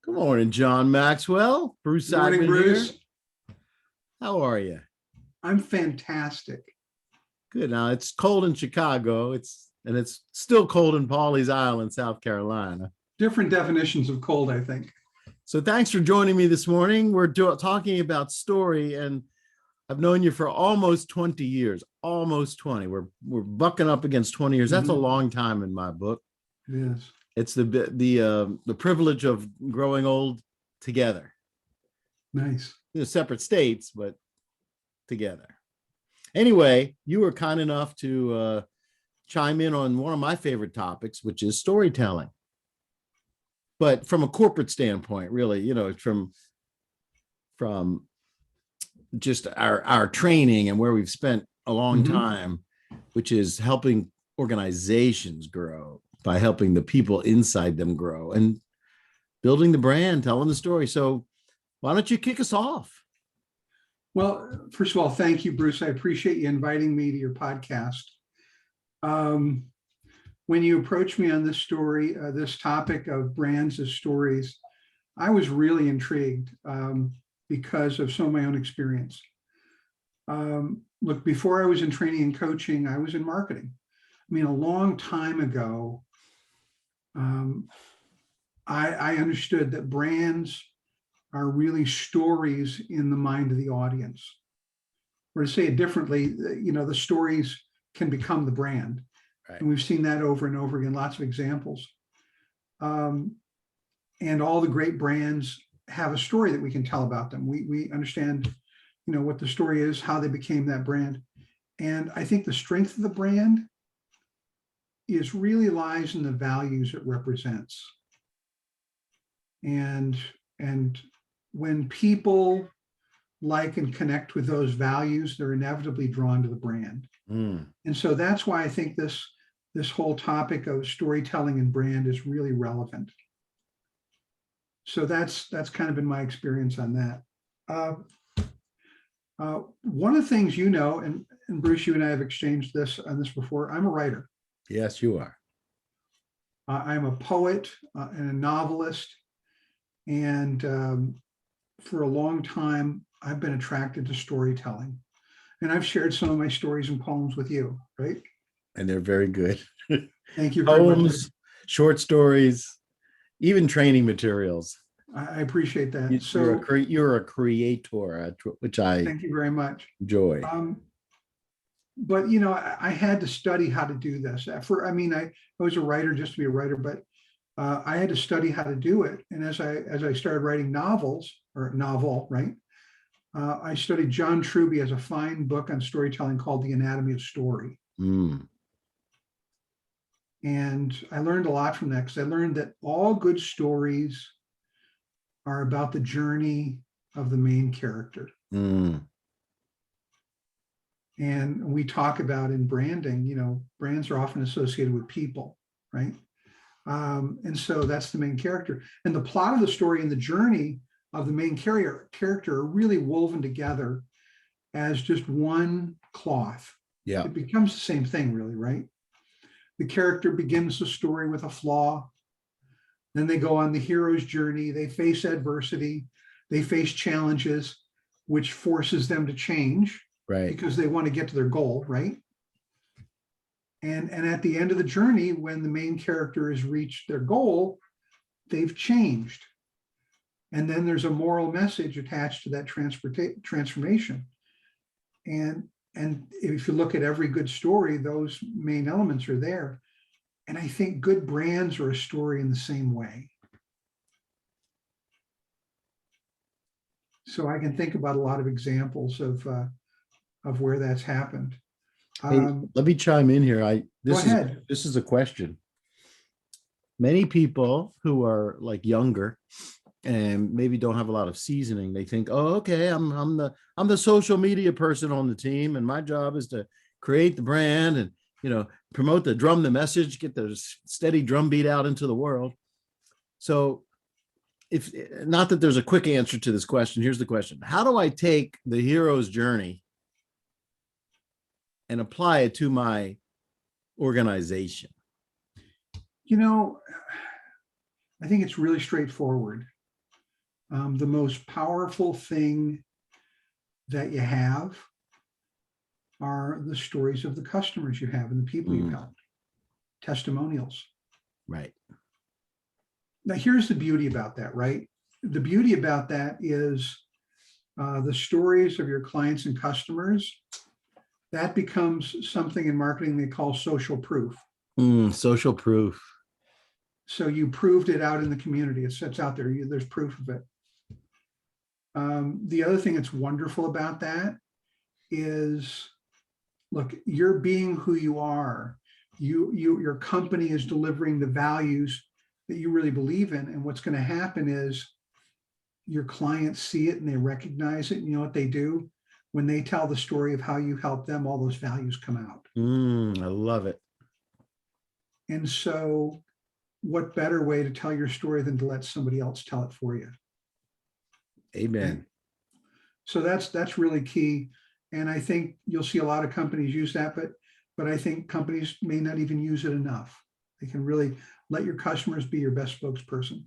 Good morning, John Maxwell. Bruce Good morning, Seidman Bruce. here. How are you? I'm fantastic. Good. Now it's cold in Chicago. It's still cold in Pawleys Island, South Carolina. Different definitions of cold, I think. So thanks for joining me this morning. We're talking about story, and I've known you for almost 20 years. Almost 20. We're bucking up against 20 years. That's a long time in my book. It is. It's the privilege of growing old together. Nice. Separate states, but together. Anyway, you were kind enough to chime in on one of my favorite topics, which is storytelling. But from a corporate standpoint, really, from just our training and where we've spent a long time, which is helping organizations grow by helping the people inside them grow and building the brand, telling the story. So why don't you kick us off? Well, first of all, thank you, Bruce. I appreciate you inviting me to your podcast. When you approached me on this story, this topic of brands as stories, I was really intrigued because of some of my own experience. Look, before I was in training and coaching, I was in marketing. I mean, a long time ago, I understood that brands are really stories in the mind of the audience. Or to say it differently, the stories can become the brand. Right. And we've seen that over and over again, lots of examples. And all the great brands have a story that we can tell about them. We understand, what the story is, how they became that brand. And I think the strength of the brand really lies in the values it represents. And when people like and connect with those values, they're inevitably drawn to the brand. And so that's why I think this whole topic of storytelling and brand is really relevant. So that's kind of been my experience on that. One of the things and Bruce, you and I have exchanged on this before, I'm a writer. Yes, you are. I'm a poet and a novelist. And for a long time, I've been attracted to storytelling. And I've shared some of my stories and poems with you, right? And they're very good. Thank you very much. Poems, short stories, even training materials. I appreciate that. You're a creator, which I thank you very much. Enjoy. But I had to study how to do this. I was a writer just to be a writer, but I had to study how to do it. And as I started writing novel, right? I studied John Truby has a fine book on storytelling called The Anatomy of Story. And I learned a lot from that because I learned that all good stories are about the journey of the main character. And we talk about in branding, brands are often associated with people, right? And so that's the main character. And the plot of the story and the journey of the main character are really woven together as just one cloth. Yeah. It becomes the same thing, really, right? The character begins the story with a flaw. Then they go on the hero's journey. They face adversity. They face challenges, which forces them to change. Right. Because they want to get to their goal, right? And at the end of the journey, when the main character has reached their goal, they've changed. And then there's a moral message attached to that transformation. And if you look at every good story, those main elements are there. And I think good brands are a story in the same way. So I can think about a lot of examples of where that's happened. Hey, let me chime in here. Go ahead. This is a question. Many people who are like younger and maybe don't have a lot of seasoning, they think, oh, okay, I'm the social media person on the team, and my job is to create the brand and promote the message, get the steady drumbeat out into the world. So if not that there's a quick answer to this question, here's the question. How do I take the hero's journey and apply it to my organization? I think it's really straightforward. The most powerful thing that you have are the stories of the customers you have and the people you've helped, testimonials. Right. Now, here's the beauty about that, right? The beauty about that is the stories of your clients and customers, that becomes something in marketing they call social proof. Social proof. So you proved it out in the community. It sits out there. There's proof of it. The other thing that's wonderful about that is, look, you're being who you are. Your company is delivering the values that you really believe in. And what's going to happen is your clients see it and they recognize it. And you know what they do? When they tell the story of how you help them, all those values come out. I love it. And so what better way to tell your story than to let somebody else tell it for you? Amen. So that's really key. And I think you'll see a lot of companies use that, but I think companies may not even use it enough. They can really let your customers be your best spokesperson.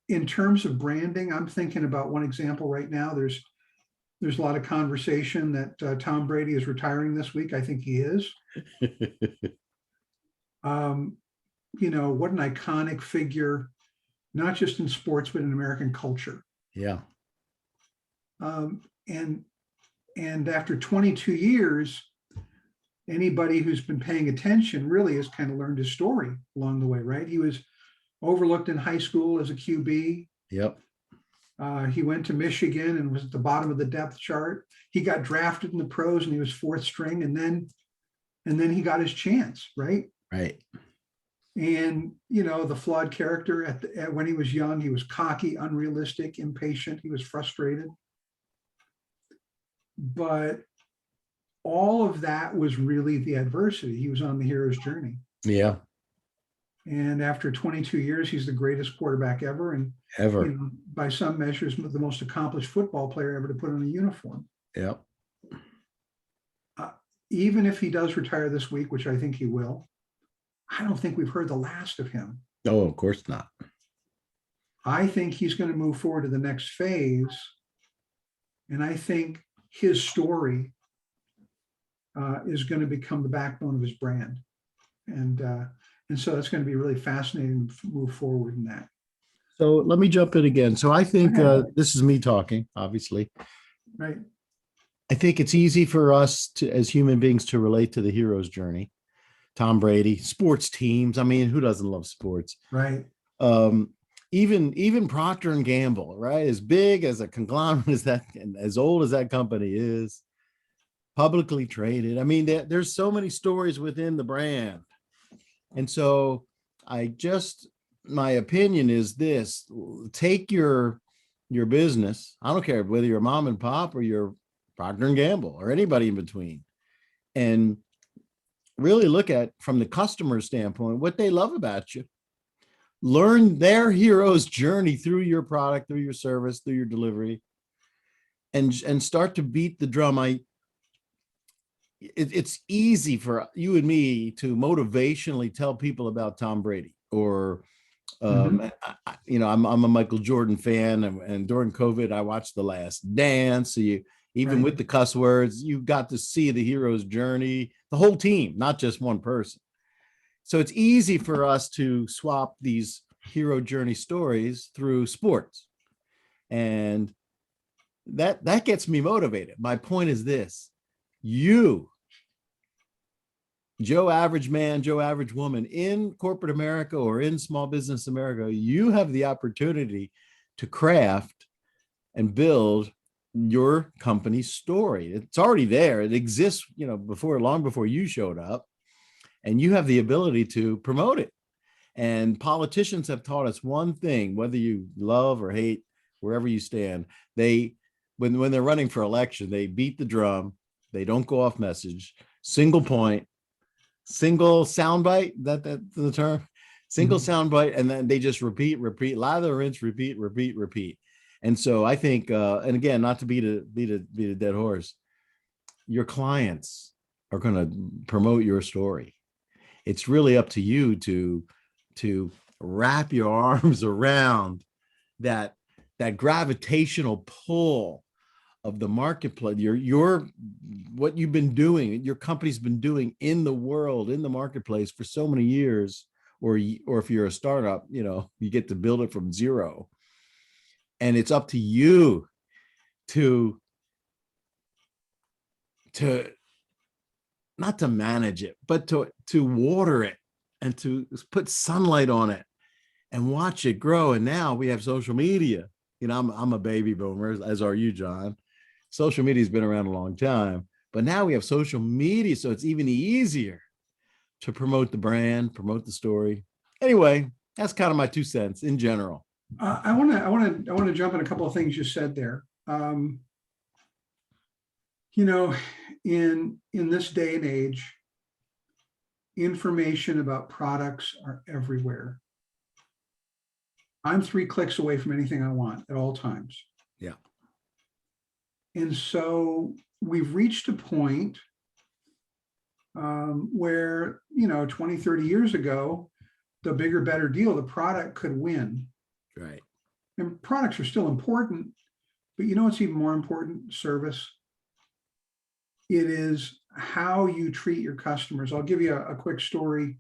In terms of branding, I'm thinking about one example right now. There's a lot of conversation that Tom Brady is retiring this week. I think he is. You know, what an iconic figure, not just in sports, but in American culture. Yeah. And after 22 years, anybody who's been paying attention really has kind of learned his story along the way, right? He was overlooked in high school as a QB. Yep. He went to Michigan and was at the bottom of the depth chart. He got drafted in the pros and he was fourth string, and then he got his chance, right? Right. And you know, the flawed character when he was young, he was cocky, unrealistic, impatient. He was frustrated. But all of that was really the adversity. He was on the hero's journey. Yeah. And after 22 years, he's the greatest quarterback ever. And Ever. you know, by some measures, the most accomplished football player ever to put on a uniform. Yep. Even if he does retire this week, which I think he will, I don't think we've heard the last of him. Oh, of course not. I think he's going to move forward to the next phase. And I think his story is going to become the backbone of his brand. And so it's going to be really fascinating to move forward in that. So let me jump in again. So I think this is me talking, obviously. Right. I think it's easy for us to, as human beings, to relate to the hero's journey. Tom Brady, sports teams. I mean, who doesn't love sports? Right. Even Procter and Gamble, right? As big as a conglomerate as that, and as old as that company is, publicly traded. I mean, there's so many stories within the brand. And so my opinion is this: take your business. I don't care whether you're mom and pop or you're Procter and Gamble or anybody in between, and really look at, from the customer standpoint, what they love about you. Learn their hero's journey through your product, through your service, through your delivery, and start to beat the drum. It's easy for you and me to motivationally tell people about Tom Brady, or you know, I'm a Michael Jordan fan, and during COVID I watched The Last Dance. So even with the cuss words, you got to see the hero's journey, the whole team, not just one person. So it's easy for us to swap these hero journey stories through sports, and that gets me motivated. My point is this: you, Joe average man, Joe average woman in corporate America or in small business America, you have the opportunity to craft and build your company's story. It's already there. It exists, you know, long before you showed up, and you have the ability to promote it. And politicians have taught us one thing: whether you love or hate, wherever you stand, when they're running for election, they beat the drum. They don't go off message, single point, single soundbite. That's the term, single soundbite, and then they just repeat, lather, rinse, repeat. And so I think, and again, not to beat a dead horse, your clients are going to promote your story. It's really up to you to wrap your arms around that gravitational pull of the marketplace, your what you've been doing, your company's been doing in the world, in the marketplace for so many years, or if you're a startup, you get to build it from zero. And it's up to you to not to manage it, but to water it and to put sunlight on it and watch it grow. And now we have social media. I'm a baby boomer, as are you, John. Social media has been around a long time, but now we have social media, so it's even easier to promote the brand, promote the story. Anyway, that's kind of my 2 cents in general. I want to jump on a couple of things you said there. In this day and age, information about products are everywhere. I'm 3 clicks away from anything I want at all times. Yeah. And so we've reached a point where, 20, 30 years ago, the bigger, better deal, the product could win. Right. And products are still important, but what's even more important? Service. It is how you treat your customers. I'll give you a quick story.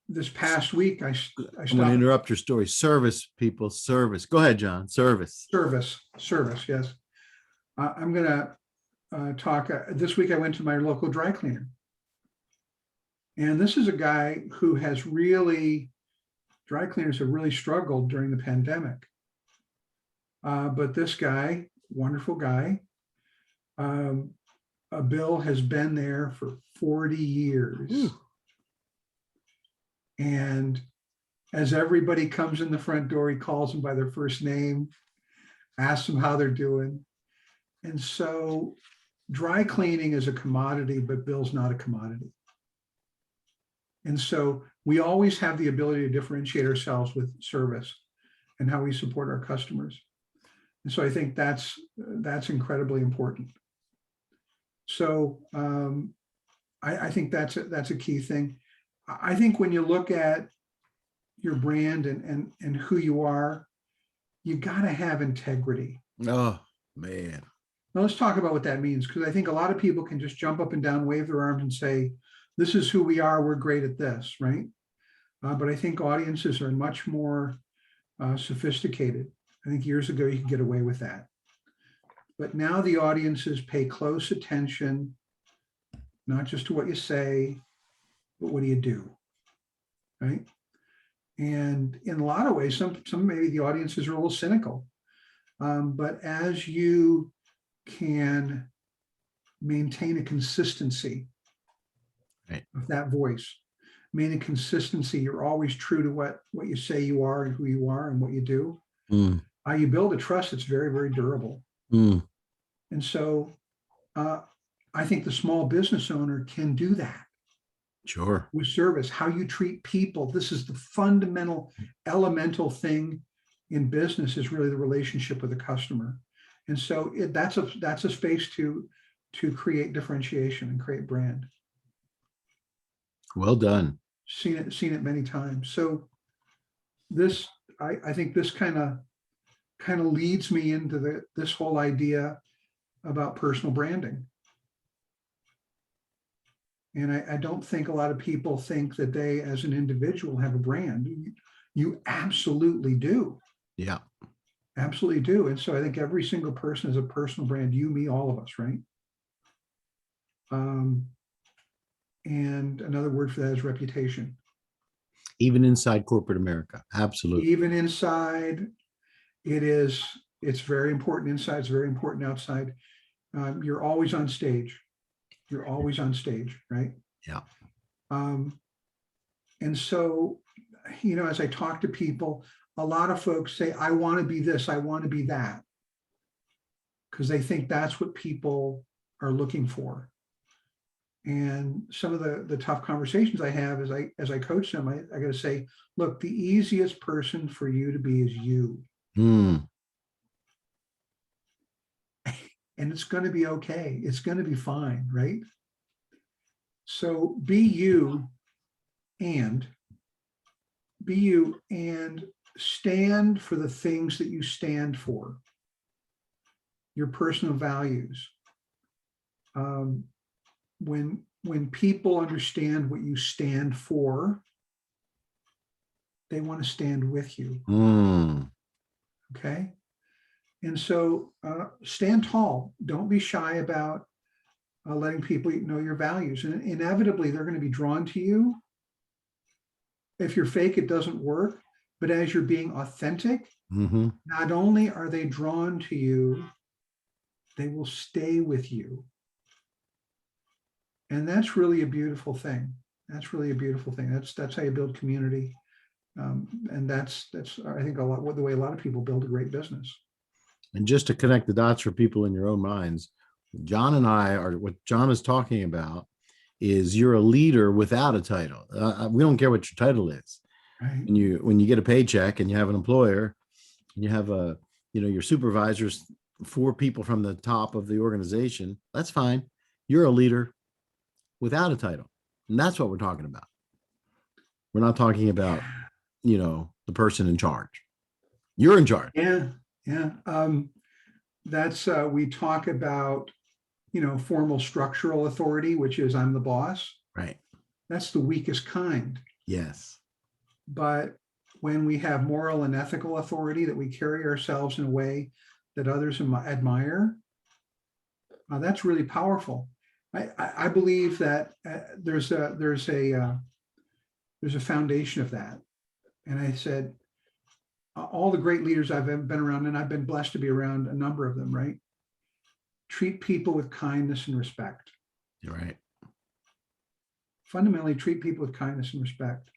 This past week, I stopped. I'm going to interrupt your story. Service, people, service. Go ahead, John. Service. Service, yes. I'm going to talk. This week, I went to my local dry cleaner. And this is a guy who has dry cleaners have really struggled during the pandemic. But this guy, wonderful guy, Bill has been there for 40 years. Ooh. And as everybody comes in the front door, he calls them by their first name, asks them how they're doing. And so dry cleaning is a commodity, but Bill's not a commodity. And so we always have the ability to differentiate ourselves with service and how we support our customers. And so I think that's incredibly important. So I think that's a key thing. I think when you look at your brand and who you are, you got to have integrity. Oh, man. Now let's talk about what that means, because I think a lot of people can just jump up and down, wave their arms and say, this is who we are, we're great at this, right? But I think audiences are much more sophisticated. I think years ago you could get away with that. But now the audiences pay close attention, not just to what you say, but what do you do, right? And in a lot of ways, some maybe the audiences are a little cynical. But as you can maintain a consistency of that voice, maintain a consistency, you're always true to what you say you are and who you are and what you do. You build a trust that's very, very durable. And so I think the small business owner can do that. Sure. With service, how you treat people. This is the fundamental, elemental thing in business, is really the relationship with the customer. And so that's a space to create differentiation and create brand. Well done. Seen it many times. So this, I think this kind of leads me into this whole idea about personal branding. And I don't think a lot of people think that they, as an individual, have a brand. You absolutely do. Yeah. Absolutely do. And so I think every single person is a personal brand. You, me, all of us, right? And another word for that is reputation. Even inside corporate America. Absolutely. Even inside, it's very important inside, it's very important outside. You're always on stage. You're always on stage, right? Yeah. And so, as I talk to people, a lot of folks say, I want to be this, I want to be that, because they think that's what people are looking for. And some of the tough conversations I have as I coach them, I got to say, look, the easiest person for you to be is you. And it's going to be okay. It's going to be fine, right? So be you, and be you and stand for the things that you stand for, your personal values. When people understand what you stand for, they want to stand with you. Okay. And so stand tall. Don't be shy about letting people know your values. And inevitably, they're going to be drawn to you. If you're fake, it doesn't work. But as you're being authentic, not only are they drawn to you, they will stay with you. And that's really a beautiful thing. That's really a beautiful thing. That's how you build community. And that's I think the way a lot of people build a great business. And just to connect the dots for people in your own minds, John and I are, what John is talking about is you're a leader without a title. We don't care what your title is. Right. When you get a paycheck and you have an employer and you have your supervisors, 4 people from the top of the organization, that's fine. You're a leader without a title. And that's what we're talking about. We're not talking about, the person in charge. You're in charge. Yeah. Yeah. That's we talk about, formal structural authority, which is I'm the boss. Right. That's the weakest kind. Yes. But when we have moral and ethical authority, that we carry ourselves in a way that others admire, that's really powerful. I believe that there's a foundation of that. And I said, all the great leaders I've been around, and I've been blessed to be around a number of them, right? Treat people with kindness and respect. You're right. Fundamentally, treat people with kindness and respect.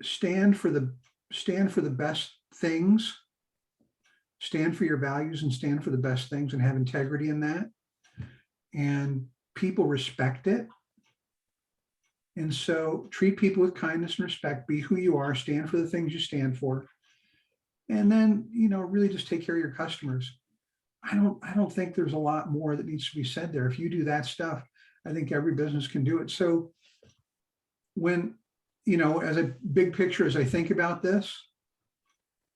Stand for the best things. Stand for your values and stand for the best things and have integrity in that. And people respect it. And so treat people with kindness and respect, be who you are, stand for the things you stand for. And then, really just take care of your customers. I don't think there's a lot more that needs to be said there. If you do that stuff, I think every business can do it. So when, as a big picture, as I think about this,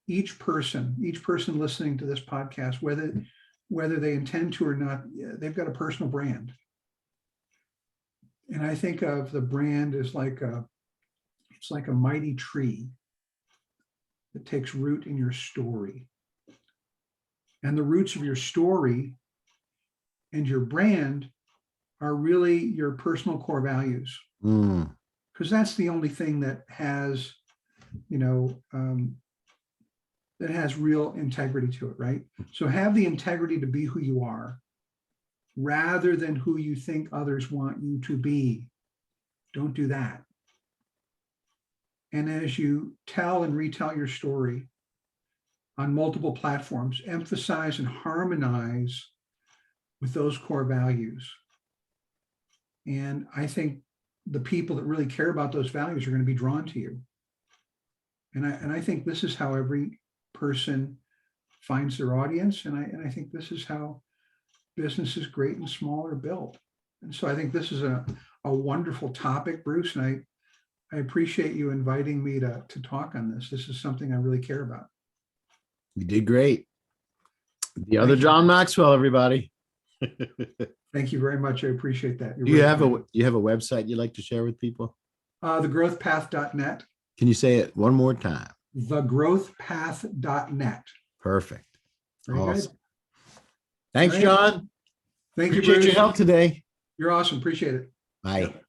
each person listening to this podcast, whether they intend to or not, they've got a personal brand. And I think of the brand as it's like a mighty tree that takes root in your story. And the roots of your story and your brand are really your personal core values. Because that's the only thing that has, that has real integrity to it, right? So have the integrity to be who you are, rather than who you think others want you to be. Don't do that. And as you tell and retell your story on multiple platforms, emphasize and harmonize with those core values. And I think the people that really care about those values are going to be drawn to you. And I think this is how every person finds their audience. And I think this is how businesses great and small are built. And so I think this is a wonderful topic, Bruce. And I appreciate you inviting me to talk on this. This is something I really care about. You did great. The other John Maxwell, everybody. Thank you very much. I appreciate that. You have a website you'd like to share with people? Thegrowthpath.net. Can you say it one more time? Thegrowthpath.net. Perfect. Very awesome. Good. Thanks, right. John. Thank you, Appreciate Bruce. your help today. You're awesome. Appreciate it. Bye. Yep.